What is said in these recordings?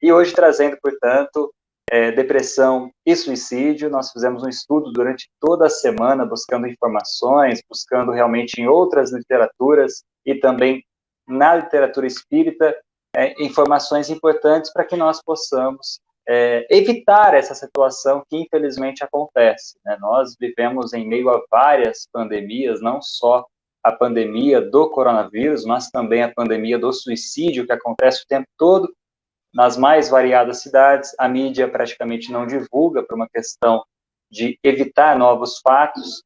E hoje trazendo, portanto, depressão e suicídio. Nós fizemos um estudo durante toda a semana, buscando informações, buscando realmente em outras literaturas e também na literatura espírita, informações importantes para que nós possamos evitar essa situação que infelizmente acontece, né? Nós vivemos em meio a várias pandemias, não só a pandemia do coronavírus, mas também a pandemia do suicídio, que acontece o tempo todo, nas mais variadas cidades. A mídia praticamente não divulga por uma questão de evitar novos fatos.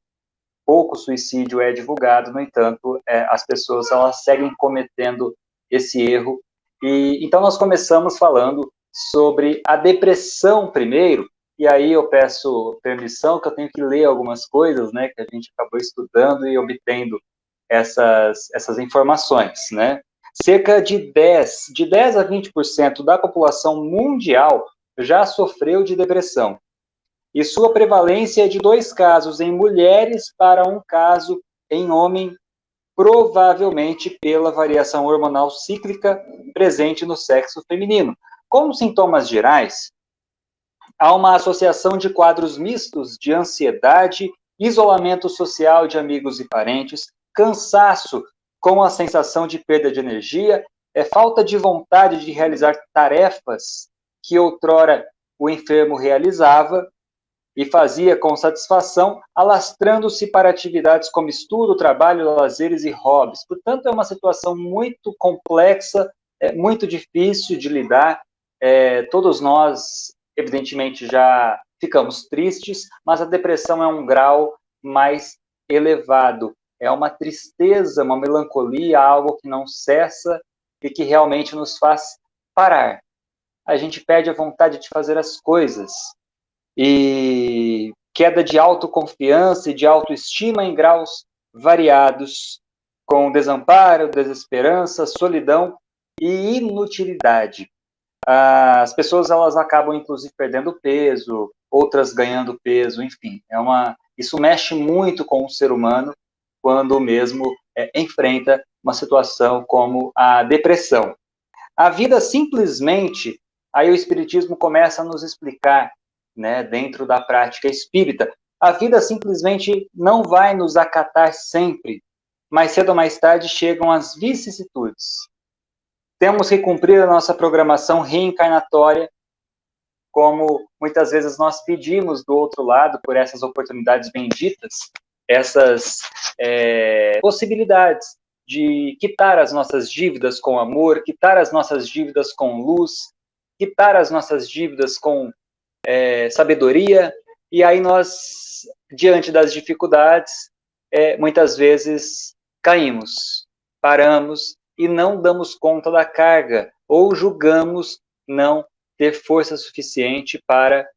Pouco suicídio é divulgado, no entanto, as pessoas elas seguem cometendo esse erro. E então nós começamos falando sobre a depressão primeiro, e aí eu peço permissão que eu tenho que ler algumas coisas, né, que a gente acabou estudando e obtendo essas informações, né? Cerca de 10 a 20% da população mundial já sofreu de depressão. E sua prevalência é de 2 casos em mulheres para 1 caso em homem, provavelmente pela variação hormonal cíclica presente no sexo feminino. Como sintomas gerais, há uma associação de quadros mistos de ansiedade, isolamento social de amigos e parentes, cansaço com a sensação de perda de energia, falta de vontade de realizar tarefas que outrora o enfermo realizava e fazia com satisfação, alastrando-se para atividades como estudo, trabalho, lazeres e hobbies. Portanto, é uma situação muito complexa, muito difícil de lidar. Todos nós, evidentemente, já ficamos tristes, mas a depressão é um grau mais elevado. É uma tristeza, uma melancolia, algo que não cessa e que realmente nos faz parar. A gente perde a vontade de fazer as coisas. E queda de autoconfiança e de autoestima em graus variados, com desamparo, desesperança, solidão e inutilidade. As pessoas elas acabam, inclusive, perdendo peso, outras ganhando peso, enfim. Isso mexe muito com o ser humano quando mesmo enfrenta uma situação como a depressão. A vida simplesmente, aí o Espiritismo começa a nos explicar, né, dentro da prática espírita, a vida simplesmente não vai nos acatar sempre, mais cedo ou mais tarde chegam as vicissitudes. Temos que cumprir a nossa programação reencarnatória, como muitas vezes nós pedimos do outro lado por essas oportunidades benditas, essas possibilidades de quitar as nossas dívidas com amor, quitar as nossas dívidas com luz, quitar as nossas dívidas com sabedoria, e aí nós, diante das dificuldades, muitas vezes caímos, paramos e não damos conta da carga, ou julgamos não ter força suficiente para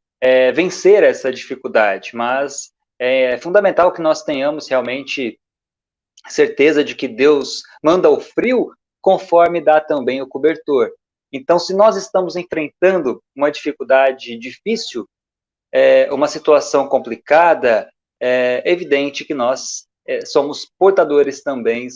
vencer essa dificuldade, mas é fundamental que nós tenhamos realmente certeza de que Deus manda o frio conforme dá também o cobertor. Então, se nós estamos enfrentando uma dificuldade difícil, uma situação complicada, é evidente que nós somos portadores também,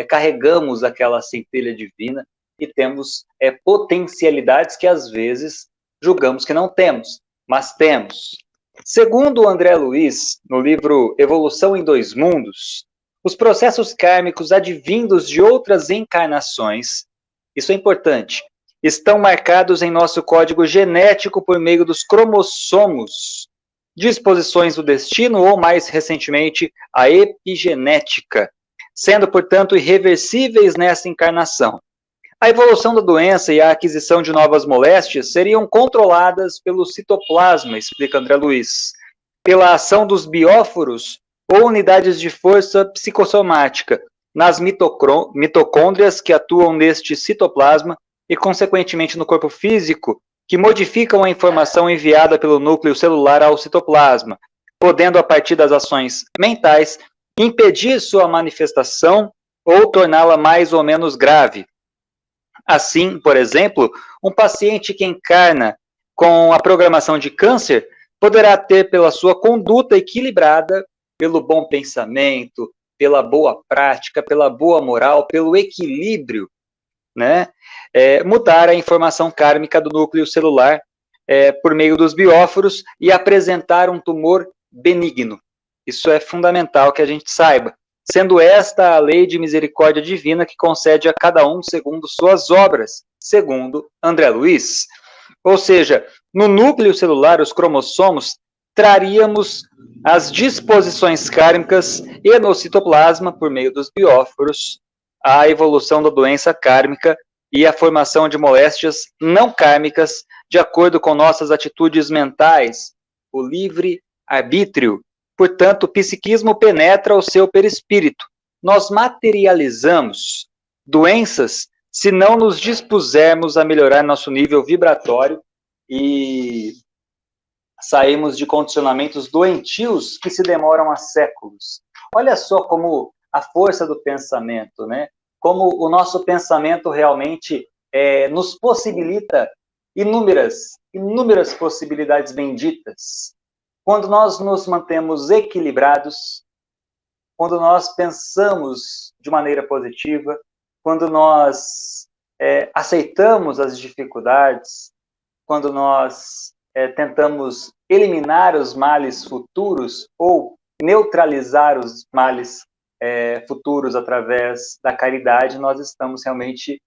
carregamos aquela centelha divina e temos potencialidades que às vezes julgamos que não temos, mas temos. Segundo André Luiz, no livro Evolução em Dois Mundos, os processos kármicos advindos de outras encarnações, isso é importante, estão marcados em nosso código genético por meio dos cromossomos, disposições do destino ou, mais recentemente, a epigenética, sendo, portanto, irreversíveis nessa encarnação. A evolução da doença e a aquisição de novas moléstias seriam controladas pelo citoplasma, explica André Luiz, pela ação dos bióforos ou unidades de força psicossomática nas mitocôndrias que atuam neste citoplasma e, consequentemente, no corpo físico, que modificam a informação enviada pelo núcleo celular ao citoplasma, podendo, a partir das ações mentais, impedir sua manifestação ou torná-la mais ou menos grave. Assim, por exemplo, um paciente que encarna com a programação de câncer poderá ter, pela sua conduta equilibrada, pelo bom pensamento, pela boa prática, pela boa moral, pelo equilíbrio, né, mudar a informação kármica do núcleo celular por meio dos bióforos e apresentar um tumor benigno. Isso é fundamental que a gente saiba, sendo esta a lei de misericórdia divina que concede a cada um segundo suas obras, segundo André Luiz. Ou seja, no núcleo celular, os cromossomos, traríamos as disposições kármicas e no citoplasma, por meio dos bióforos, a evolução da doença kármica e a formação de moléstias não kármicas de acordo com nossas atitudes mentais, o livre arbítrio. Portanto, o psiquismo penetra o seu perispírito. Nós materializamos doenças se não nos dispusermos a melhorar nosso nível vibratório e saímos de condicionamentos doentios que se demoram há séculos. Olha só como a força do pensamento, né? Como o nosso pensamento realmente nos possibilita inúmeras possibilidades benditas. Quando nós nos mantemos equilibrados, quando nós pensamos de maneira positiva, quando nós aceitamos as dificuldades, quando nós tentamos eliminar os males futuros ou neutralizar os males futuros através da caridade, nós estamos realmente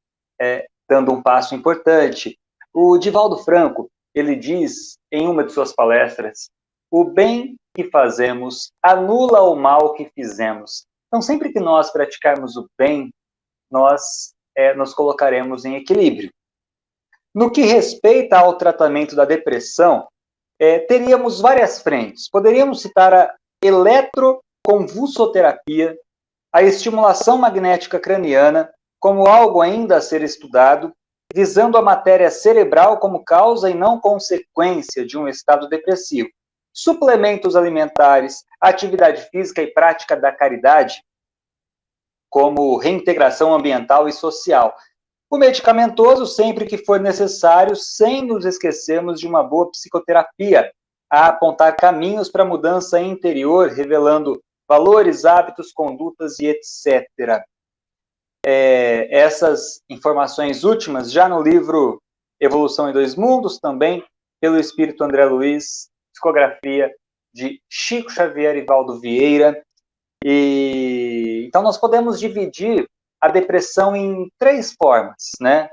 dando um passo importante. O Divaldo Franco, ele diz em uma de suas palestras, o bem que fazemos anula o mal que fizemos. Então, sempre que nós praticarmos o bem, nós nos colocaremos em equilíbrio. No que respeita ao tratamento da depressão, teríamos várias frentes. Poderíamos citar a eletroconvulsoterapia, a estimulação magnética craniana, como algo ainda a ser estudado, visando a matéria cerebral como causa e não consequência de um estado depressivo. Suplementos alimentares, atividade física e prática da caridade, como reintegração ambiental e social. O medicamentoso, sempre que for necessário, sem nos esquecermos de uma boa psicoterapia, a apontar caminhos para a mudança interior, revelando valores, hábitos, condutas e etc. Essas informações últimas, já no livro Evolução em Dois Mundos, também pelo Espírito André Luiz, psicografia de Chico Xavier e Valdo Vieira. Então, nós podemos dividir a depressão em 3 formas, né?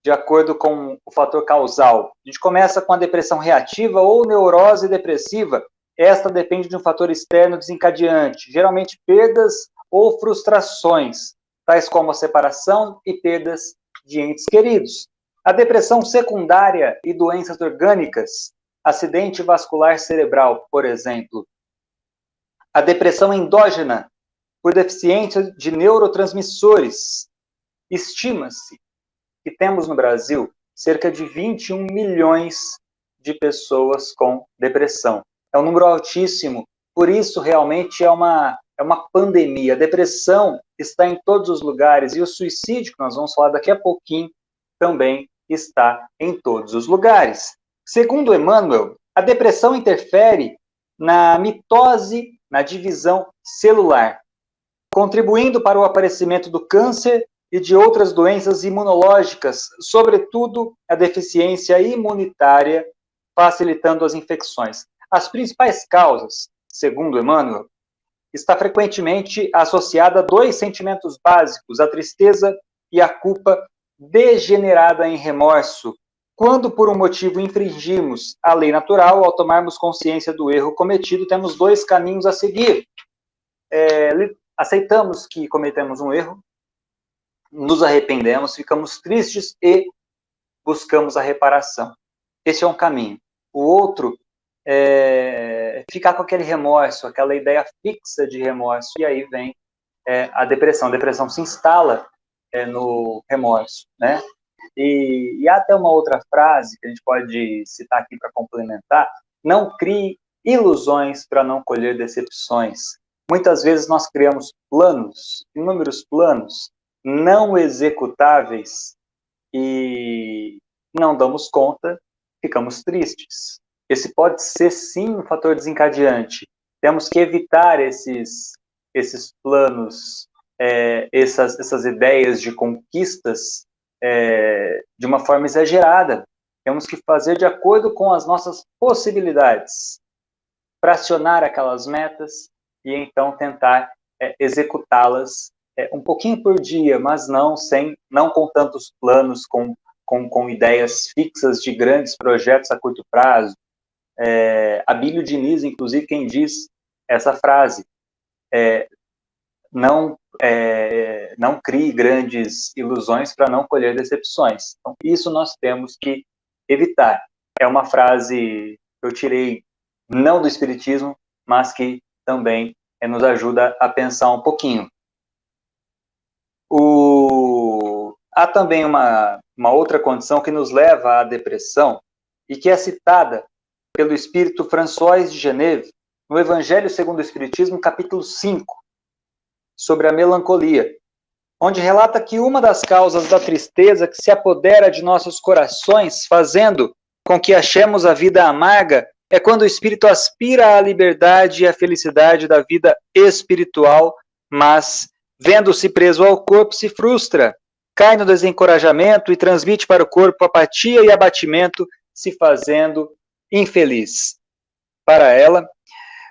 De acordo com o fator causal. A gente começa com a depressão reativa ou neurose depressiva. Esta depende de um fator externo desencadeante, geralmente perdas ou frustrações, tais como a separação e perdas de entes queridos. A depressão secundária e doenças orgânicas, acidente vascular cerebral, por exemplo. A depressão endógena, por deficiência de neurotransmissores. Estima-se que temos no Brasil cerca de 21 milhões de pessoas com depressão. É um número altíssimo, por isso realmente é uma pandemia. A depressão está em todos os lugares e o suicídio, que nós vamos falar daqui a pouquinho, também está em todos os lugares. Segundo Emmanuel, a depressão interfere na mitose, na divisão celular, contribuindo para o aparecimento do câncer e de outras doenças imunológicas, sobretudo a deficiência imunitária, facilitando as infecções. As principais causas, segundo Emmanuel, está frequentemente associada a 2 sentimentos básicos, a tristeza e a culpa degenerada em remorso, quando por um motivo infringimos a lei natural, ao tomarmos consciência do erro cometido, temos 2 caminhos a seguir. Aceitamos que cometemos um erro, nos arrependemos, ficamos tristes e buscamos a reparação. Esse é um caminho. O outro é ficar com aquele remorso, aquela ideia fixa de remorso, e aí vem a depressão. A depressão se instala no remorso, né? E há até uma outra frase que a gente pode citar aqui para complementar: não crie ilusões para não colher decepções. Muitas vezes nós criamos planos, inúmeros planos, não executáveis, e não damos conta, ficamos tristes. Esse pode ser, sim, um fator desencadeante. Temos que evitar esses planos, essas ideias de conquistas de uma forma exagerada. Temos que fazer de acordo com as nossas possibilidades, fracionar aquelas metas e então tentar executá-las um pouquinho por dia, mas não com tantos planos, com ideias fixas de grandes projetos a curto prazo. Abílio Diniz, inclusive, quem diz essa frase, não crie grandes ilusões para não colher decepções. Então, isso nós temos que evitar. É uma frase que eu tirei não do Espiritismo, mas que também nos ajuda a pensar um pouquinho. Há também uma outra condição que nos leva à depressão e que é citada pelo espírito François de Geneve no Evangelho segundo o Espiritismo, capítulo 5, sobre a melancolia, onde relata que uma das causas da tristeza que se apodera de nossos corações, fazendo com que achemos a vida amarga, é quando o espírito aspira à liberdade e à felicidade da vida espiritual, mas, vendo-se preso ao corpo, se frustra, cai no desencorajamento e transmite para o corpo apatia e abatimento, se fazendo infeliz. Para ela,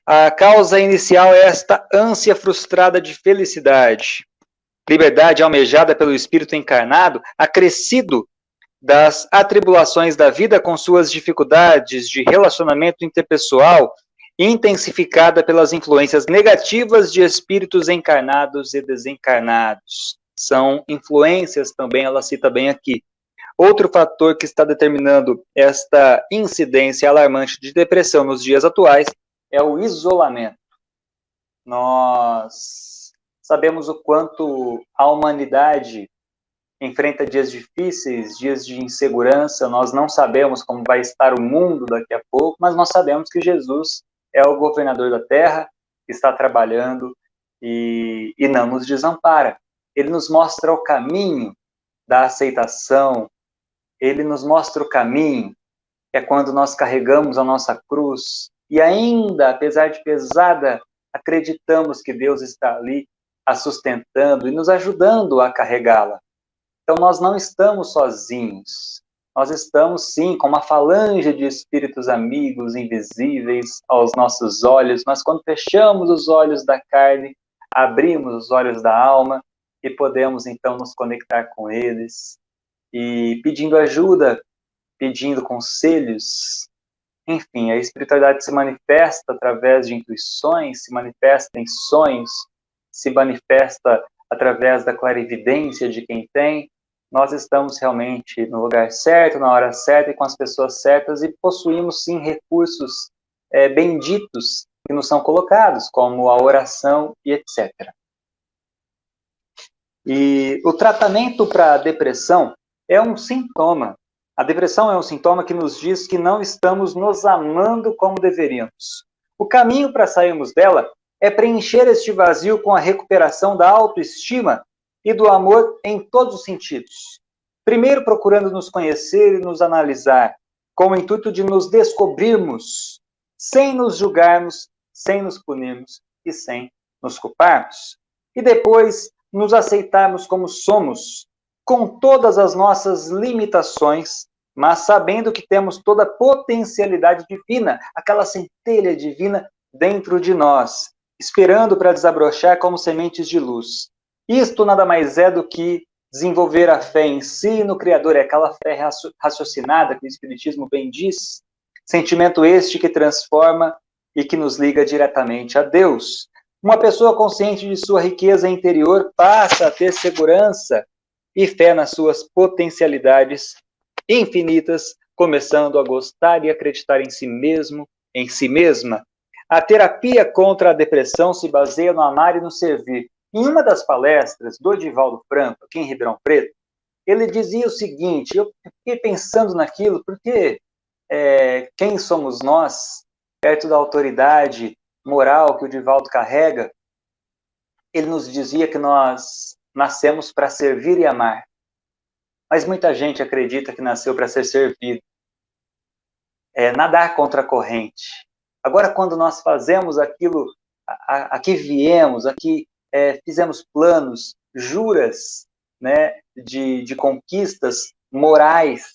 a causa inicial é esta ânsia frustrada de felicidade. Liberdade almejada pelo espírito encarnado, acrescido das atribulações da vida com suas dificuldades de relacionamento interpessoal, intensificada pelas influências negativas de espíritos encarnados e desencarnados. São influências também, ela cita bem aqui. Outro fator que está determinando esta incidência alarmante de depressão nos dias atuais é o isolamento. Nós sabemos o quanto a humanidade enfrenta dias difíceis, dias de insegurança, nós não sabemos como vai estar o mundo daqui a pouco, mas nós sabemos que Jesus é o governador da terra, que está trabalhando e não nos desampara. Ele nos mostra o caminho da aceitação, ele nos mostra o caminho, que é quando nós carregamos a nossa cruz e ainda, apesar de pesada, acreditamos que Deus está ali a sustentando e nos ajudando a carregá-la. Então, nós não estamos sozinhos. Nós estamos, sim, com uma falange de espíritos amigos, invisíveis aos nossos olhos, mas quando fechamos os olhos da carne, abrimos os olhos da alma e podemos, então, nos conectar com eles e pedindo ajuda, pedindo conselhos. Enfim, a espiritualidade se manifesta através de intuições, se manifesta em sonhos, se manifesta através da clarividência de quem tem. Nós estamos realmente no lugar certo, na hora certa e com as pessoas certas e possuímos, sim, recursos benditos que nos são colocados, como a oração e etc. E o tratamento para a depressão é um sintoma. A depressão é um sintoma que nos diz que não estamos nos amando como deveríamos. O caminho para sairmos dela é preencher este vazio com a recuperação da autoestima e do amor em todos os sentidos. Primeiro, procurando nos conhecer e nos analisar, com o intuito de nos descobrirmos, sem nos julgarmos, sem nos punirmos e sem nos culparmos. E depois, nos aceitarmos como somos, com todas as nossas limitações, mas sabendo que temos toda a potencialidade divina, aquela centelha divina dentro de nós, esperando para desabrochar como sementes de luz. Isto nada mais é do que desenvolver a fé em si e no Criador, é aquela fé raciocinada que o Espiritismo bem diz, sentimento este que transforma e que nos liga diretamente a Deus. Uma pessoa consciente de sua riqueza interior passa a ter segurança e fé nas suas potencialidades infinitas, começando a gostar e acreditar em si mesmo, em si mesma. A terapia contra a depressão se baseia no amar e no servir. Em uma das palestras do Divaldo Franco, aqui em Ribeirão Preto, ele dizia o seguinte, eu fiquei pensando naquilo, porque quem somos nós, perto da autoridade moral que o Divaldo carrega? Ele nos dizia que nós nascemos para servir e amar. Mas muita gente acredita que nasceu para ser servido. Nadar contra a corrente. Agora, quando nós fazemos aquilo, aqui viemos, aqui fizemos planos, juras, né, de conquistas morais,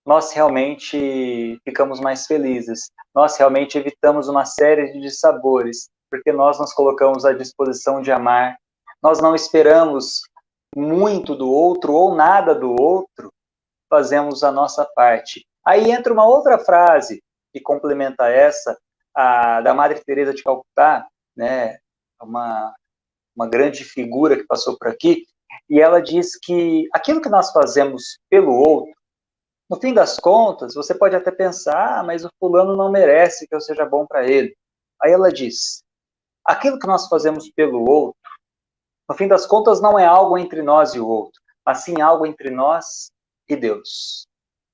nós realmente ficamos mais felizes. Nós realmente evitamos uma série de dissabores, porque nós nos colocamos à disposição de amar. Nós não esperamos muito do outro ou nada do outro, fazemos a nossa parte. Aí entra uma outra frase que complementa essa, da Madre Teresa de Calcutá, né, uma grande figura que passou por aqui, e ela diz que aquilo que nós fazemos pelo outro, no fim das contas, você pode até pensar, mas o fulano não merece que eu seja bom para ele. Aí ela diz, aquilo que nós fazemos pelo outro, no fim das contas, não é algo entre nós e o outro, mas sim algo entre nós e Deus.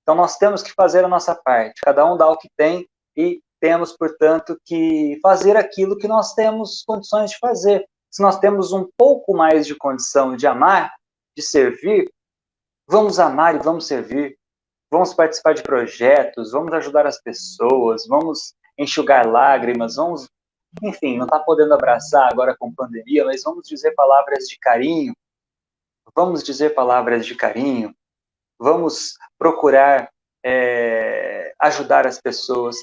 Então nós temos que fazer a nossa parte, cada um dá o que tem e temos, portanto, que fazer aquilo que nós temos condições de fazer. Se nós temos um pouco mais de condição de amar, de servir, vamos amar e vamos servir. Vamos participar de projetos, vamos ajudar as pessoas, vamos enxugar lágrimas, vamos, enfim, não está podendo abraçar agora com pandemia, mas vamos dizer palavras de carinho, vamos dizer palavras de carinho, vamos procurar ajudar as pessoas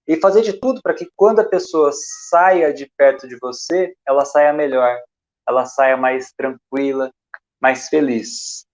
e fazer de tudo para que quando a pessoa saia de perto de você, ela saia melhor, ela saia mais tranquila, mais feliz.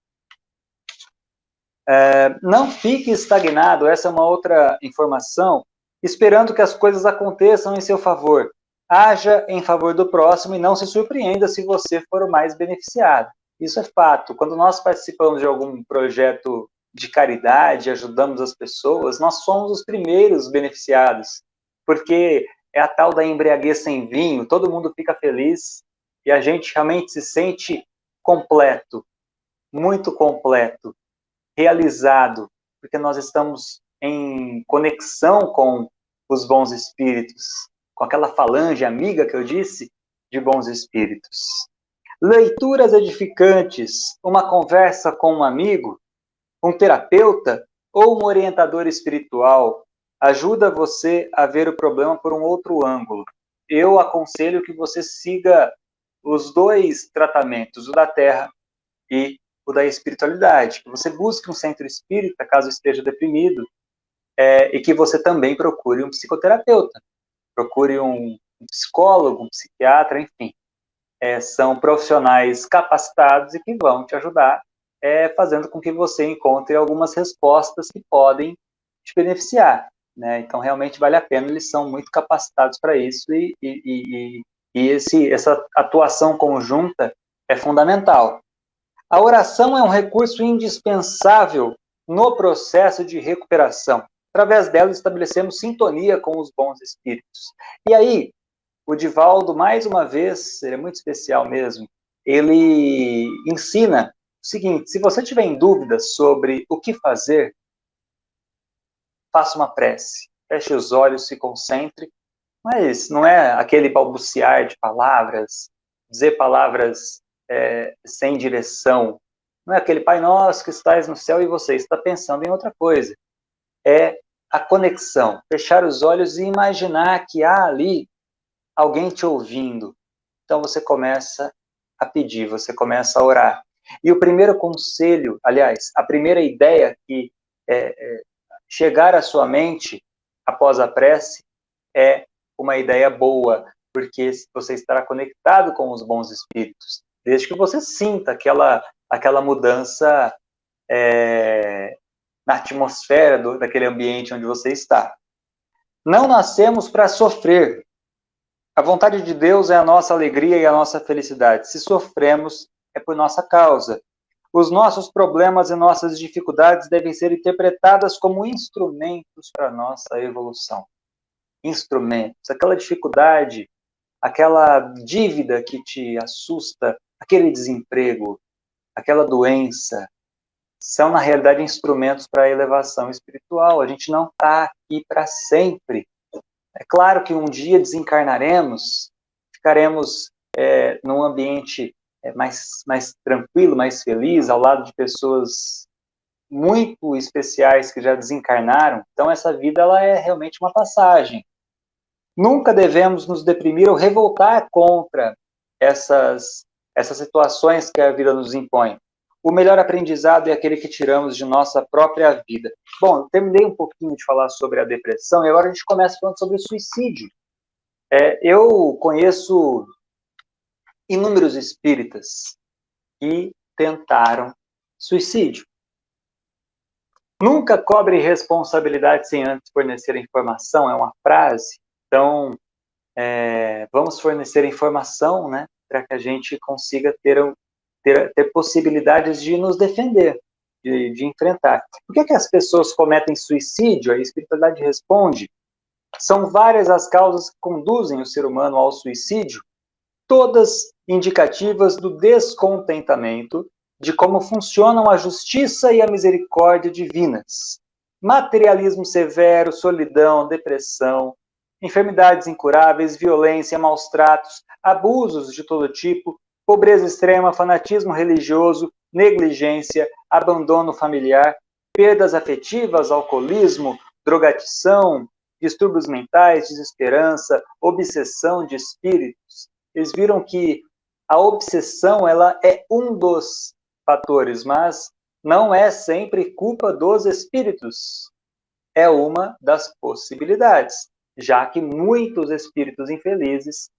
Não fique estagnado, essa é uma outra informação, esperando que as coisas aconteçam em seu favor. Haja em favor do próximo e não se surpreenda se você for o mais beneficiado. Isso é fato. Quando nós participamos de algum projeto de caridade, ajudamos as pessoas, nós somos os primeiros beneficiados, porque é a tal da embriaguez sem vinho, todo mundo fica feliz e a gente realmente se sente completo, muito completo, realizado, porque nós estamos em conexão com os bons espíritos, com aquela falange amiga que eu disse, de bons espíritos. Leituras edificantes, uma conversa com um amigo, um terapeuta ou um orientador espiritual ajuda você a ver o problema por um outro ângulo. Eu aconselho que você siga os dois tratamentos, o da Terra e o da espiritualidade, que você busque um centro espírita, caso esteja deprimido, e que você também procure um psicoterapeuta, procure um psicólogo, um psiquiatra, enfim. São profissionais capacitados e que vão te ajudar, fazendo com que você encontre algumas respostas que podem te beneficiar, né? Então, realmente vale a pena, eles são muito capacitados para isso e essa atuação conjunta é fundamental. A oração é um recurso indispensável no processo de recuperação. Através dela, estabelecemos sintonia com os bons espíritos. E aí, o Divaldo, mais uma vez, ele é muito especial mesmo, ele ensina o seguinte, se você tiver em dúvidas sobre o que fazer, faça uma prece, feche os olhos, se concentre, mas não é aquele balbuciar de palavras, dizer palavras sem direção, não é aquele Pai Nosso que estás no céu e você está pensando em outra coisa. É a conexão, fechar os olhos e imaginar que há ali alguém te ouvindo. Então você começa a pedir, você começa a orar. E o primeiro conselho, aliás, a primeira ideia que chegar à sua mente após a prece é uma ideia boa, porque você estará conectado com os bons espíritos, desde que você sinta aquela mudança na atmosfera daquele ambiente onde você está. Não nascemos para sofrer. A vontade de Deus é a nossa alegria e a nossa felicidade. Se sofremos, é por nossa causa. Os nossos problemas e nossas dificuldades devem ser interpretadas como instrumentos para a nossa evolução. Instrumentos. Aquela dificuldade, aquela dívida que te assusta, aquele desemprego, aquela doença, são, na realidade, instrumentos para a elevação espiritual. A gente não está aqui para sempre. É claro que um dia desencarnaremos, ficaremos num ambiente mais tranquilo, mais feliz, ao lado de pessoas muito especiais que já desencarnaram. Então, essa vida ela é realmente uma passagem. Nunca devemos nos deprimir ou revoltar contra essas essas situações que a vida nos impõe. O melhor aprendizado é aquele que tiramos de nossa própria vida. Bom, eu terminei um pouquinho de falar sobre a depressão e agora a gente começa falando sobre o suicídio. Eu conheço inúmeros espíritas que tentaram suicídio. Nunca cobre responsabilidade sem antes fornecer informação, é uma frase. Então, vamos fornecer informação, né, para que a gente consiga ter possibilidades de nos defender, de enfrentar. Por que as pessoas cometem suicídio? A espiritualidade responde: são várias as causas que conduzem o ser humano ao suicídio, todas indicativas do descontentamento de como funcionam a justiça e a misericórdia divinas. Materialismo severo, solidão, depressão, enfermidades incuráveis, violência, maus tratos, abusos de todo tipo, pobreza extrema, fanatismo religioso, negligência, abandono familiar, perdas afetivas, alcoolismo, drogadição, distúrbios mentais, desesperança, obsessão de espíritos. Eles viram que a obsessão ela é um dos fatores, mas não é sempre culpa dos espíritos. É uma das possibilidades, já que muitos espíritos infelizes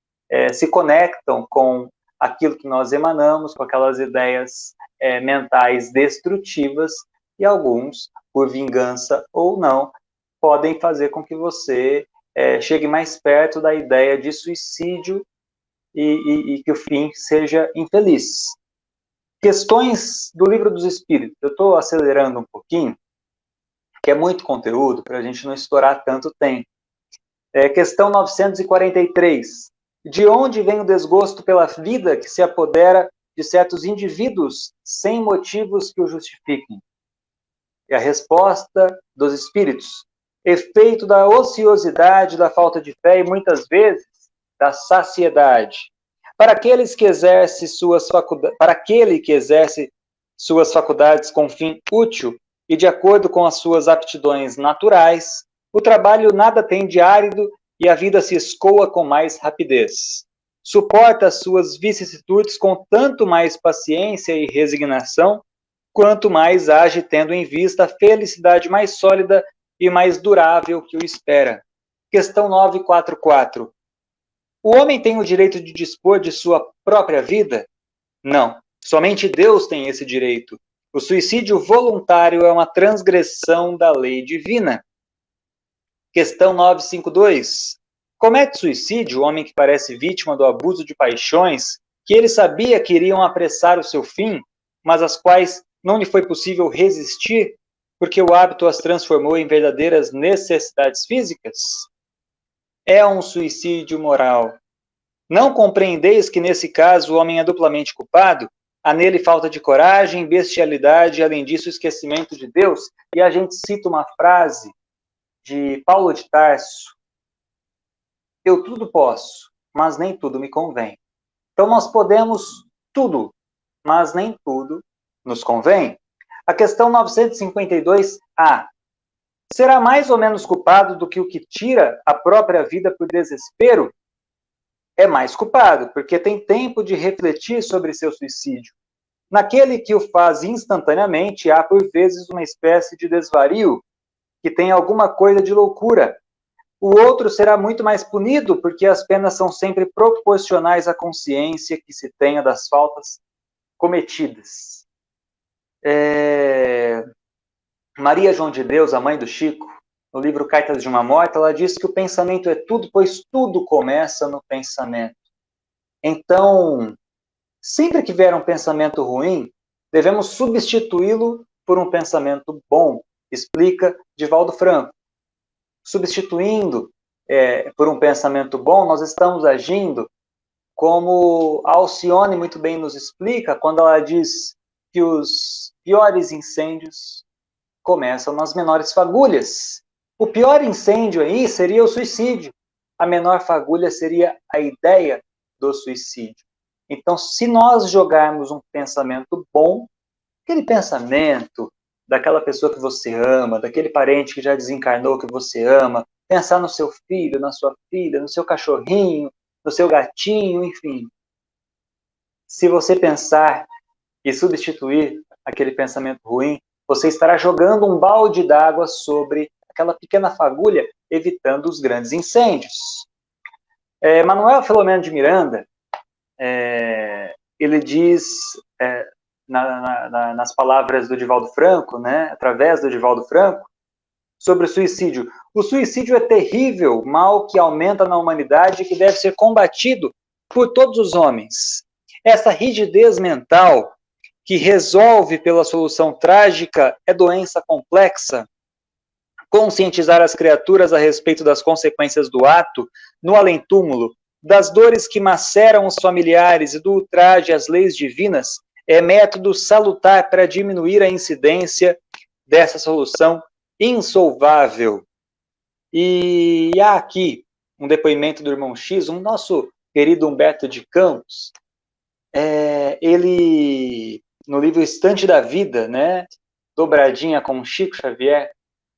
se conectam com aquilo que nós emanamos, com aquelas ideias mentais destrutivas, e alguns, por vingança ou não, podem fazer com que você chegue mais perto da ideia de suicídio e que o fim seja infeliz. Questões do Livro dos Espíritos. Eu estou acelerando um pouquinho, que é muito conteúdo, para a gente não estourar tanto tempo. Questão 943. De onde vem o desgosto pela vida que se apodera de certos indivíduos sem motivos que o justifiquem? E a resposta dos Espíritos: efeito da ociosidade, da falta de fé e, muitas vezes, da saciedade. Para aquele que exerce suas faculdades com fim útil e de acordo com as suas aptidões naturais, o trabalho nada tem de árido e a vida se escoa com mais rapidez. Suporta as suas vicissitudes com tanto mais paciência e resignação, quanto mais age tendo em vista a felicidade mais sólida e mais durável que o espera. Questão 944. O homem tem o direito de dispor de sua própria vida? Não. Somente Deus tem esse direito. O suicídio voluntário é uma transgressão da lei divina. Questão 952. Comete suicídio o homem que parece vítima do abuso de paixões que ele sabia que iriam apressar o seu fim, mas às quais não lhe foi possível resistir, porque o hábito as transformou em verdadeiras necessidades físicas? É um suicídio moral. Não compreendeis que, nesse caso, o homem é duplamente culpado? Há nele falta de coragem, bestialidade e, além disso, esquecimento de Deus? E a gente cita uma frase de Paulo de Tarso: eu tudo posso, mas nem tudo me convém. Então nós podemos tudo, mas nem tudo nos convém. A questão 952A. Será mais ou menos culpado do que o que tira a própria vida por desespero? É mais culpado, porque tem tempo de refletir sobre seu suicídio. Naquele que o faz instantaneamente, há por vezes uma espécie de desvario, que tem alguma coisa de loucura. O outro será muito mais punido, porque as penas são sempre proporcionais à consciência que se tenha das faltas cometidas. Maria João de Deus, a mãe do Chico, no livro Cartas de uma Morta, ela diz que o pensamento é tudo, pois tudo começa no pensamento. Então, sempre que vier um pensamento ruim, devemos substituí-lo por um pensamento bom, explica Divaldo Franco. Substituindo por um pensamento bom, nós estamos agindo como a Alcione muito bem nos explica, quando ela diz que os piores incêndios começam nas menores fagulhas. O pior incêndio aí seria o suicídio. A menor fagulha seria a ideia do suicídio. Então, se nós jogarmos um pensamento bom, aquele pensamento daquela pessoa que você ama, daquele parente que já desencarnou que você ama, pensar no seu filho, na sua filha, no seu cachorrinho, no seu gatinho, enfim. Se você pensar e substituir aquele pensamento ruim, você estará jogando um balde d'água sobre aquela pequena fagulha, evitando os grandes incêndios. Manuel Filomeno de Miranda, ele diz, nas palavras do Divaldo Franco, né, através do Divaldo Franco, sobre o suicídio. O suicídio é terrível, mal que aumenta na humanidade e que deve ser combatido por todos os homens. Essa rigidez mental que resolve pela solução trágica é doença complexa. Conscientizar as criaturas a respeito das consequências do ato, no além-túmulo, das dores que maceram os familiares e do ultraje às leis divinas, é método salutar para diminuir a incidência dessa solução insolvável. E há aqui um depoimento do irmão X, um nosso querido Humberto de Campos, ele, no livro Estante da Vida, né, dobradinha com Chico Xavier,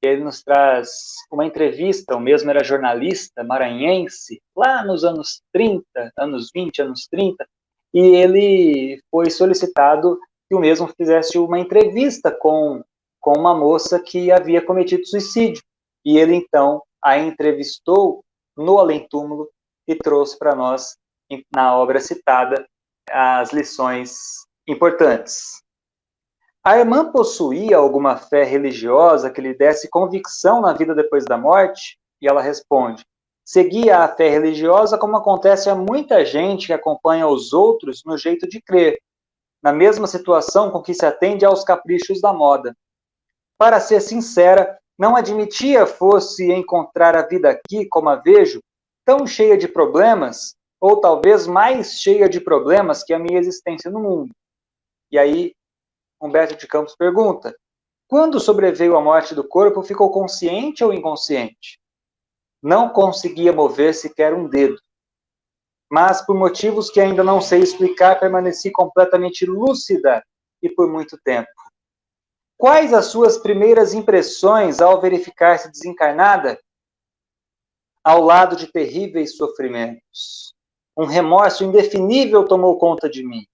ele nos traz uma entrevista, o mesmo era jornalista maranhense, lá nos anos 30, anos 20, anos 30, e ele foi solicitado que o mesmo fizesse uma entrevista com uma moça que havia cometido suicídio. E ele, então, a entrevistou no além-túmulo e trouxe para nós, na obra citada, as lições importantes. A irmã possuía alguma fé religiosa que lhe desse convicção na vida depois da morte? E ela responde: seguia a fé religiosa como acontece a muita gente que acompanha os outros no jeito de crer, na mesma situação com que se atende aos caprichos da moda. Para ser sincera, não admitia fosse encontrar a vida aqui, como a vejo, tão cheia de problemas, ou talvez mais cheia de problemas que a minha existência no mundo. E aí, Humberto de Campos pergunta: quando sobreveio a morte do corpo, ficou consciente ou inconsciente? Não conseguia mover sequer um dedo. Mas, por motivos que ainda não sei explicar, permaneci completamente lúcida e por muito tempo. Quais as suas primeiras impressões ao verificar-se desencarnada? Ao lado de terríveis sofrimentos. Um remorso indefinível tomou conta de mim.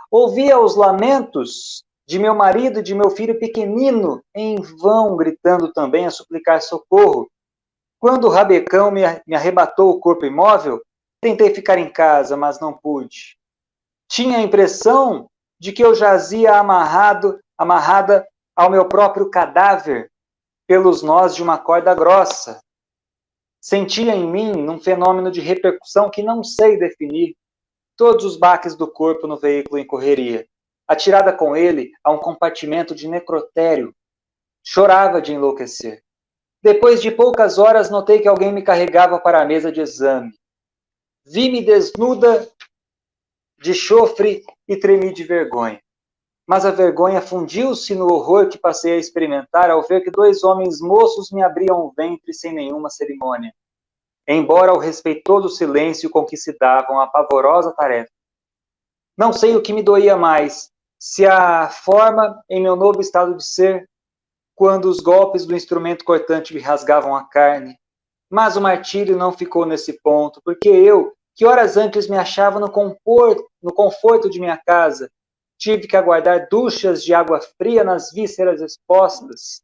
Ouvia os lamentos de meu marido e de meu filho pequenino, em vão gritando também a suplicar socorro. Quando o rabecão me arrebatou o corpo imóvel, tentei ficar em casa, mas não pude. Tinha a impressão de que eu jazia amarrada ao meu próprio cadáver pelos nós de uma corda grossa. Sentia em mim um fenômeno de repercussão que não sei definir, todos os baques do corpo no veículo em correria, atirada com ele a um compartimento de necrotério. Chorava de enlouquecer. Depois de poucas horas, notei que alguém me carregava para a mesa de exame. Vi-me desnuda de chofre e tremi de vergonha. Mas a vergonha fundiu-se no horror que passei a experimentar ao ver que 2 homens moços me abriam o ventre sem nenhuma cerimônia, embora ao respeitoso silêncio com que se davam a pavorosa tarefa. Não sei o que me doía mais, se a forma em meu novo estado de ser, quando os golpes do instrumento cortante me rasgavam a carne, mas o martírio não ficou nesse ponto, porque eu, que horas antes me achava no conforto de minha casa, tive que aguardar duchas de água fria nas vísceras expostas,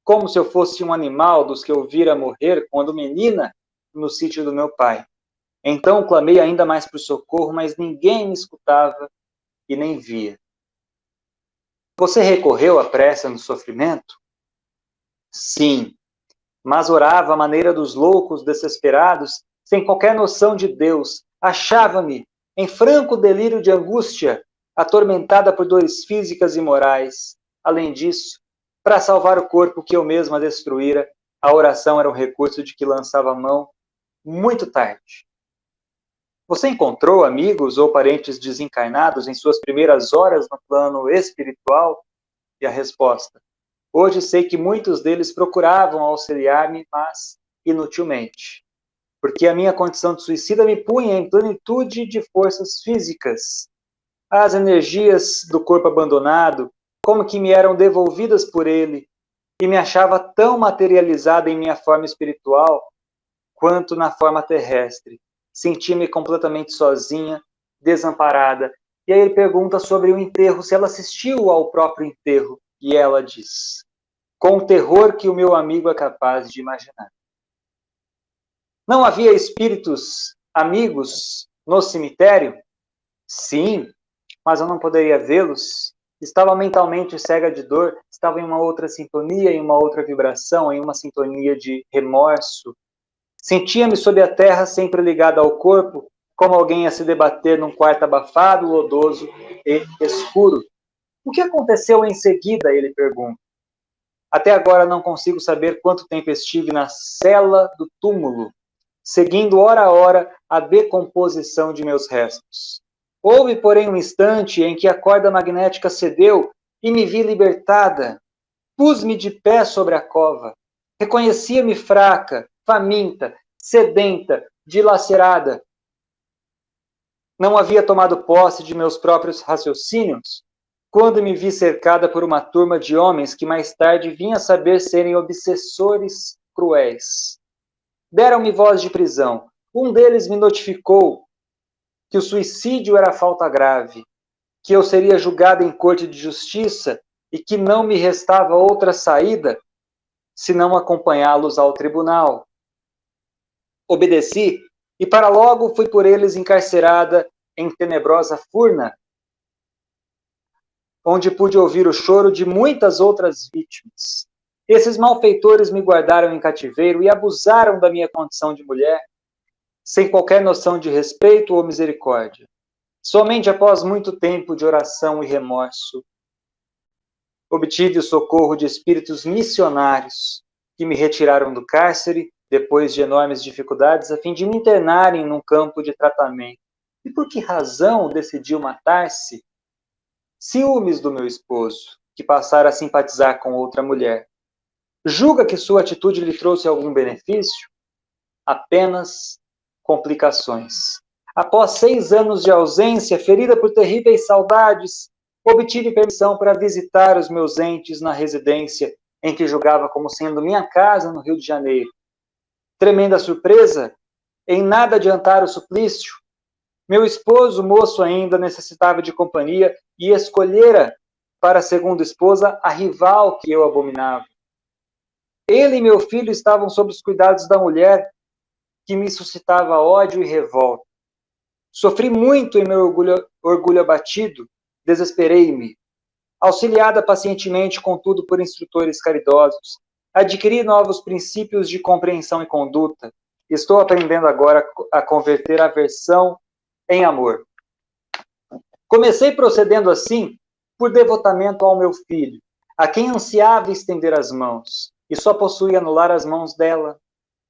como se eu fosse um animal dos que eu vira morrer quando menina no sítio do meu pai. Então clamei ainda mais por socorro, mas ninguém me escutava e nem via. Você recorreu à prece no sofrimento? Sim, mas orava à maneira dos loucos desesperados, sem qualquer noção de Deus. Achava-me em franco delírio de angústia, atormentada por dores físicas e morais. Além disso, para salvar o corpo que eu mesma destruíra, a oração era um recurso de que lançava a mão muito tarde. Você encontrou amigos ou parentes desencarnados em suas primeiras horas no plano espiritual? E a resposta: hoje sei que muitos deles procuravam auxiliar-me, mas inutilmente, porque a minha condição de suicida me punha em plenitude de forças físicas. As energias do corpo abandonado, como que me eram devolvidas por ele, e me achava tão materializada em minha forma espiritual, quanto na forma terrestre. Sentia-me completamente sozinha, desamparada, E aí ele pergunta sobre o enterro, se ela assistiu ao próprio enterro. E ela diz: com o terror que o meu amigo é capaz de imaginar. Não havia espíritos amigos no cemitério? Sim, mas eu não poderia vê-los. Estava mentalmente cega de dor, estava em uma outra sintonia, em uma outra vibração, em uma sintonia de remorso. Sentia-me sob a terra, sempre ligada ao corpo, como alguém a se debater num quarto abafado, lodoso e escuro. O que aconteceu em seguida? Ele pergunta. Até agora não consigo saber quanto tempo estive na cela do túmulo, seguindo hora a hora a decomposição de meus restos. Houve, porém, um instante em que a corda magnética cedeu e me vi libertada. Pus-me de pé sobre a cova. Reconhecia-me fraca, faminta, sedenta, dilacerada. Não havia tomado posse de meus próprios raciocínios quando me vi cercada por uma turma de homens que mais tarde vinha a saber serem obsessores cruéis. Deram-me voz de prisão. Um deles me notificou que o suicídio era falta grave, que eu seria julgada em corte de justiça e que não me restava outra saída senão acompanhá-los ao tribunal. Obedeci e para logo fui por eles encarcerada em tenebrosa furna, onde pude ouvir o choro de muitas outras vítimas. Esses malfeitores me guardaram em cativeiro e abusaram da minha condição de mulher, sem qualquer noção de respeito ou misericórdia. Somente após muito tempo de oração e remorso, obtive o socorro de espíritos missionários que me retiraram do cárcere depois de enormes dificuldades a fim de me internarem num campo de tratamento. E por que razão decidiu matar-se? Ciúmes do meu esposo, que passara a simpatizar com outra mulher. Julga que sua atitude lhe trouxe algum benefício? Apenas complicações. Após 6 anos de ausência, ferida por terríveis saudades, obtive permissão para visitar os meus entes na residência em que julgava como sendo minha casa no Rio de Janeiro. Tremenda surpresa, em nada adiantar o suplício. Meu esposo, moço ainda, necessitava de companhia e escolhera para a segunda esposa a rival que eu abominava. Ele e meu filho estavam sob os cuidados da mulher que me suscitava ódio e revolta. Sofri muito em meu orgulho abatido, desesperei-me. Auxiliada pacientemente, contudo, por instrutores caridosos, adquiri novos princípios de compreensão e conduta. Estou aprendendo agora a converter a aversão em amor. Comecei procedendo assim por devotamento ao meu filho, a quem ansiava estender as mãos, e só possuía anular as mãos dela,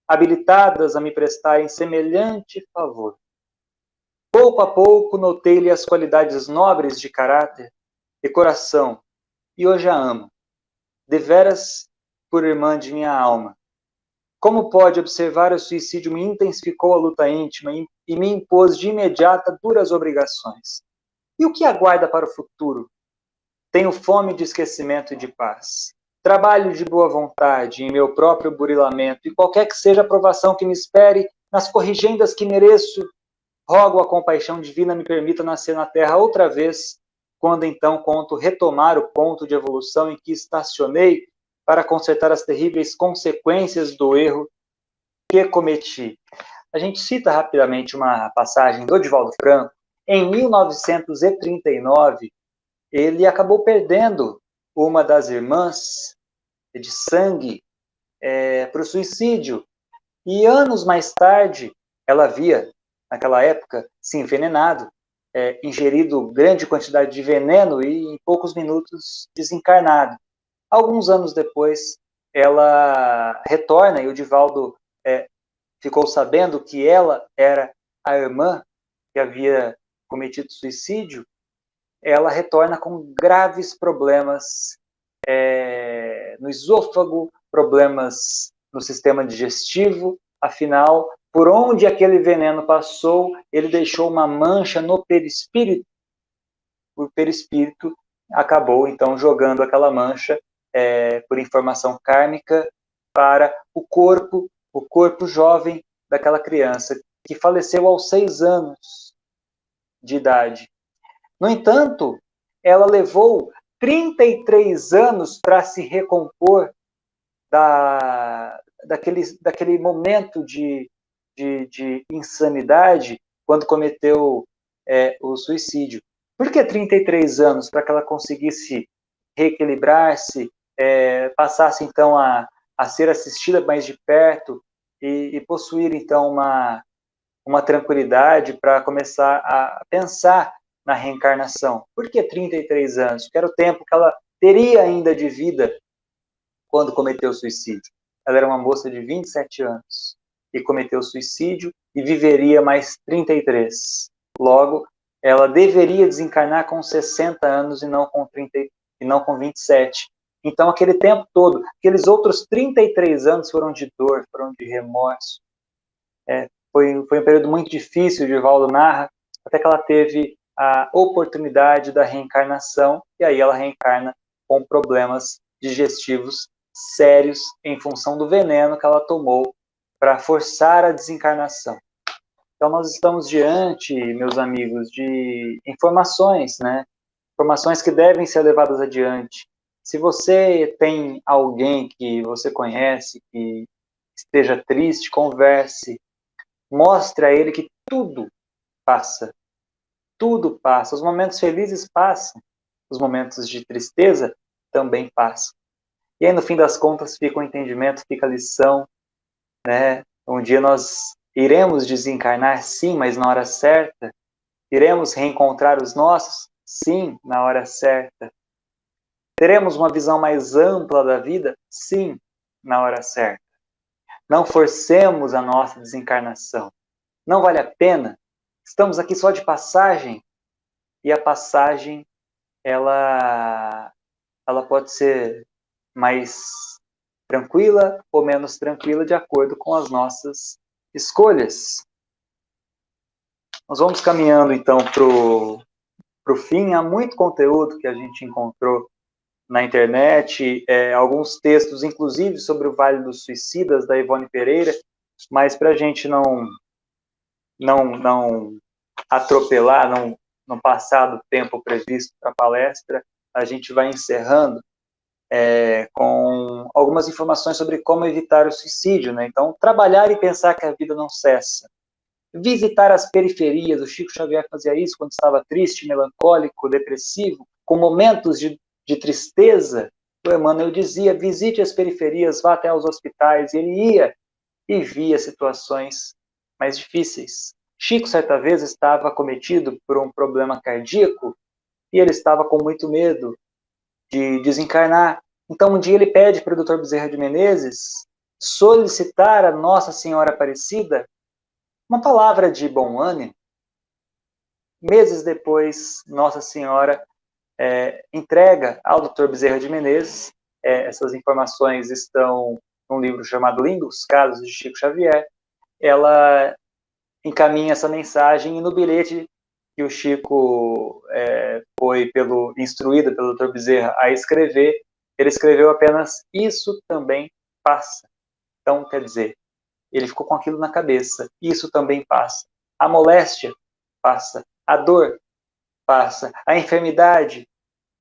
habilitadas a me prestarem semelhante favor. Pouco a pouco notei-lhe as qualidades nobres de caráter e coração, e hoje a amo, deveras por irmã de minha alma. Como pode observar, o suicídio me intensificou a luta íntima e me impôs de imediata duras obrigações. E o que aguarda para o futuro? Tenho fome de esquecimento e de paz. Trabalho de boa vontade em meu próprio burilamento, e qualquer que seja a provação que me espere, nas corrigendas que mereço, rogo a compaixão divina me permita nascer na terra outra vez, quando então conto retomar o ponto de evolução em que estacionei para consertar as terríveis consequências do erro que cometi. A gente cita rapidamente uma passagem do Divaldo Franco. Em 1939, ele acabou perdendo uma das irmãs de sangue para o suicídio. E anos mais tarde, ela havia, naquela época, se envenenado, ingerido grande quantidade de veneno e em poucos minutos desencarnado. Alguns anos depois, ela retorna e o Divaldo ficou sabendo que ela era a irmã que havia cometido suicídio. Ela retorna com graves problemas no esôfago, problemas no sistema digestivo. Afinal, por onde aquele veneno passou, ele deixou uma mancha no perispírito. O perispírito acabou, então, jogando aquela mancha por informação kármica para o corpo jovem daquela criança, que faleceu aos 6 anos de idade. No entanto, ela levou 33 anos para se recompor daquele momento de insanidade quando cometeu o suicídio. Por que 33 anos? Para que ela conseguisse reequilibrar-se, passasse então a ser assistida mais de perto e possuir então uma tranquilidade para começar a pensar na reencarnação. Por que 33 anos? Porque era o tempo que ela teria ainda de vida quando cometeu o suicídio. Ela era uma moça de 27 anos e cometeu suicídio e viveria mais 33. Logo, ela deveria desencarnar com 60 anos e não com 30 e não com 27. Então, aquele tempo todo, aqueles outros 33 anos foram de dor, foram de remorso. Foi um período muito difícil, Divaldo narra, até que ela teve a oportunidade da reencarnação, e aí ela reencarna com problemas digestivos sérios em função do veneno que ela tomou para forçar a desencarnação. Então, nós estamos diante, meus amigos, de informações, né? Informações que devem ser levadas adiante. Se você tem alguém que você conhece que esteja triste, converse, mostre a ele que tudo passa. Tudo passa. Os momentos felizes passam. Os momentos de tristeza também passam. E aí, no fim das contas, fica o entendimento, fica a lição, né? Um dia nós iremos desencarnar, sim, mas na hora certa. Iremos reencontrar os nossos, sim, na hora certa. Teremos uma visão mais ampla da vida, sim, na hora certa. Não forcemos a nossa desencarnação. Não vale a pena. Estamos aqui só de passagem. E a passagem, ela pode ser mais tranquila ou menos tranquila de acordo com as nossas escolhas. Nós vamos caminhando então para o fim. Há muito conteúdo que a gente encontrou na internet, alguns textos, inclusive, sobre o Vale dos Suicidas, da Ivone Pereira, mas para a gente não atropelar, não passar do tempo previsto para a palestra, a gente vai encerrando com algumas informações sobre como evitar o suicídio, né? Então, trabalhar e pensar que a vida não cessa. Visitar as periferias, o Chico Xavier fazia isso quando estava triste, melancólico, depressivo, com momentos de tristeza. O Emmanuel dizia, visite as periferias, vá até os hospitais, e ele ia e via situações mais difíceis. Chico, certa vez, estava acometido por um problema cardíaco e ele estava com muito medo de desencarnar. Então, um dia ele pede para o Dr. Bezerra de Menezes solicitar a Nossa Senhora Aparecida uma palavra de bom ânimo. Meses depois, Nossa Senhora entrega ao Dr. Bezerra de Menezes, essas informações estão num livro chamado Lindo, Os Casos de Chico Xavier, ela encaminha essa mensagem e no bilhete que o Chico foi instruído pelo Dr. Bezerra a escrever, ele escreveu apenas, isso também passa. Então, quer dizer, ele ficou com aquilo na cabeça, isso também passa. A moléstia passa, a dor passa, a enfermidade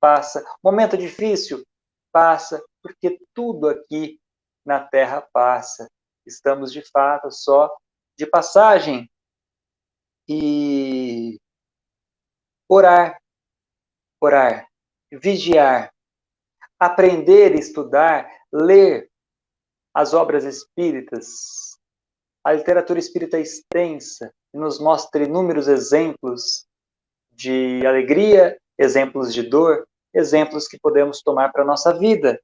passa, momento difícil passa, porque tudo aqui na Terra passa. Estamos, de fato, só de passagem. E orar, vigiar, aprender, estudar, ler as obras espíritas. A literatura espírita é extensa e nos mostra inúmeros exemplos de alegria, exemplos de dor, exemplos que podemos tomar para a nossa vida.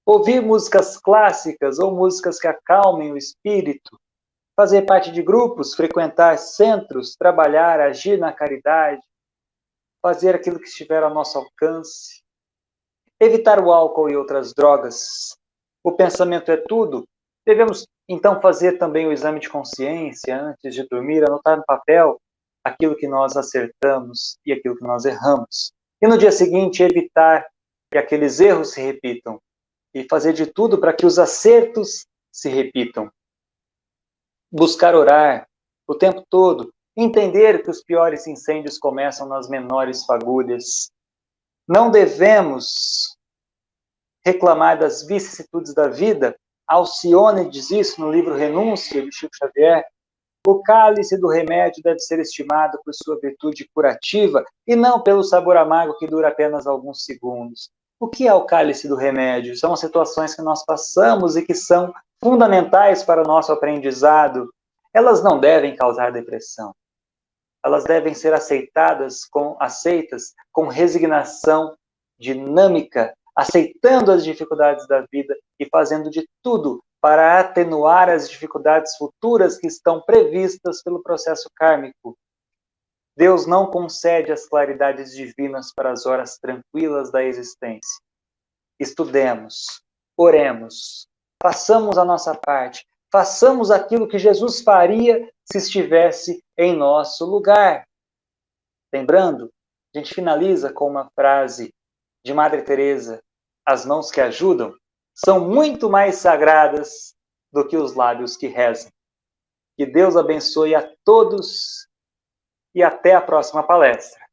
Ouvir músicas clássicas ou músicas que acalmem o espírito, fazer parte de grupos, frequentar centros, trabalhar, agir na caridade, fazer aquilo que estiver ao nosso alcance, evitar o álcool e outras drogas. O pensamento é tudo. Devemos, então, fazer também o exame de consciência antes de dormir, anotar no papel aquilo que nós acertamos e aquilo que nós erramos. E no dia seguinte, evitar que aqueles erros se repitam e fazer de tudo para que os acertos se repitam. Buscar orar o tempo todo, Entender que os piores incêndios começam nas menores fagulhas. Não devemos reclamar das vicissitudes da vida. Alcione diz isso no livro Renúncia, de Chico Xavier. O cálice do remédio deve ser estimado por sua virtude curativa e não pelo sabor amargo que dura apenas alguns segundos. O que é o cálice do remédio? São as situações que nós passamos e que são fundamentais para o nosso aprendizado. Elas não devem causar depressão. Elas devem ser aceitas com resignação dinâmica, aceitando as dificuldades da vida e fazendo de tudo para atenuar as dificuldades futuras que estão previstas pelo processo kármico. Deus não concede as claridades divinas para as horas tranquilas da existência. Estudemos, oremos, façamos a nossa parte, façamos aquilo que Jesus faria se estivesse em nosso lugar. Lembrando, a gente finaliza com uma frase de Madre Teresa: as mãos que ajudam são muito mais sagradas do que os lábios que rezam. Que Deus abençoe a todos e até a próxima palestra.